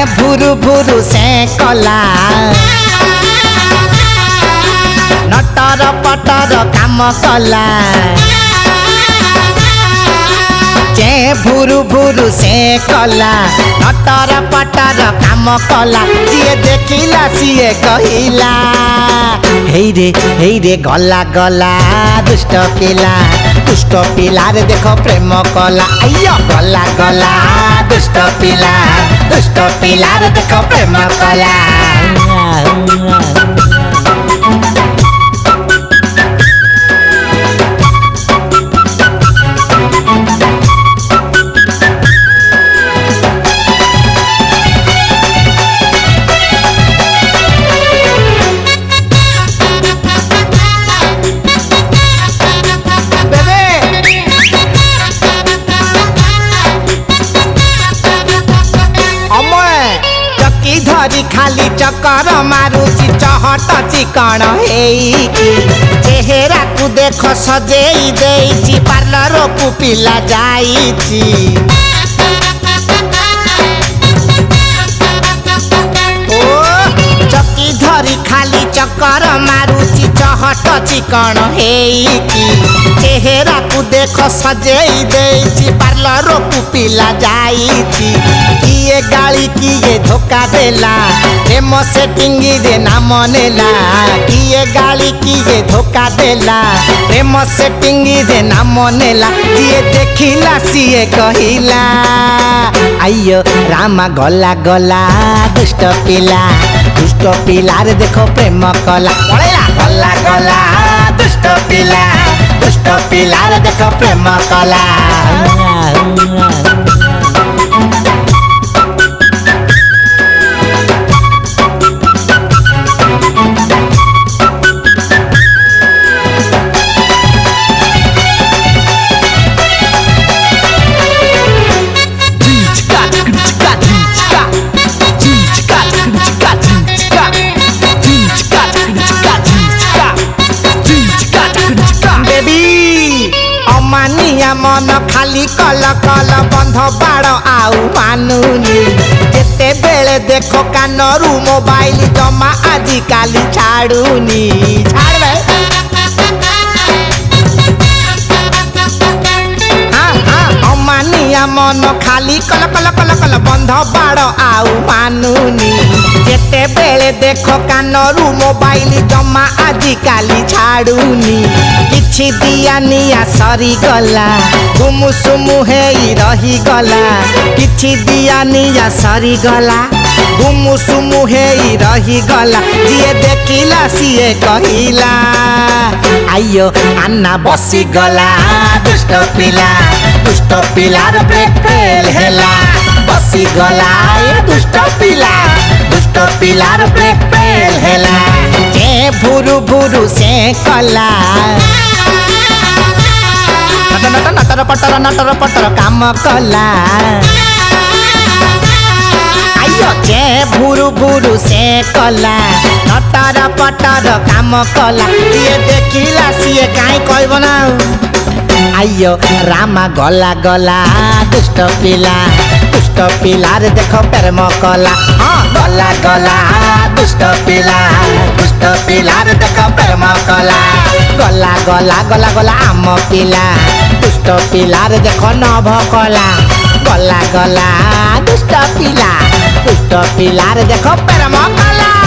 भुरु भुरु से कला नटर पटर काम कला जे भुरु भुरु से कला नटर पटर काम कला जी देखिला सीए कहिला हे रे गला गला दुष्ट पिला रे देखो प्रेम कला आइयो गला गला दुष्ट पिला रे देखो प्रेम कला धरी खाली चक्कर मारुची चहट चिकण हेइकी चेहरा को देख सजेई देइची पार्लर को पिला जाइची चक्की धरी खाली चक्कर मारुची चहट चिकण हेइकी चेहरा को देख सजेई देइची पार्लर को पिला जाइची किए गाली किए धोखा देला प्रेम सेटिंग रे नाम नेला किए गाली किए धोखा देला प्रेम सेटिंग रे नाम नेला किए देखिला सीए कहिला आइयो रामा गला गला दुष्ट पिला रे देखो प्रेम कला पळेला गला गला दुष्ट पिला रे देखो प्रेम कला मन खाली कल कल बंध बाड़ आउ मानुनी जेते बेले देखो कानरू मोबाइल जमा आजि काली छाड़ूनी छाड़बे अमानिया मन खाली कल कल कल कल बंध बाड़ आउ मानुनी जेते बेले देखो कानरू मोबाइल जमा आजि काली छाड़ूनी किछि दिया निया सरी गला गुमु सुमु हेई रही गला किछि दिया निया सरी गला गुमु सुमु हेई रही गला जिए देखिला सीए कहिला आइयो अन्ना बसी गला दुष्ट पिला रे ब्रेक फेल हेला बसी गला ए दुष्ट पिला रे ब्रेक फेल हेला जे भुरु भुरु से कला नटर पटर काम कला आइयो जे भुरु भुरु से कला नटर पटर काम कला ये देखिला सीए काई कहबो ना आइयो रामा गला गला दुष्ट पिला रे देखो प्रेम कला हाँ गला गला दुष्ट पिला रे देखो प्रेम कला गला गला गला गला आम पिला दुष्ट पिला रे देखो नभ कला गला गला दुष्ट पिला रे देखो प्रेम कला।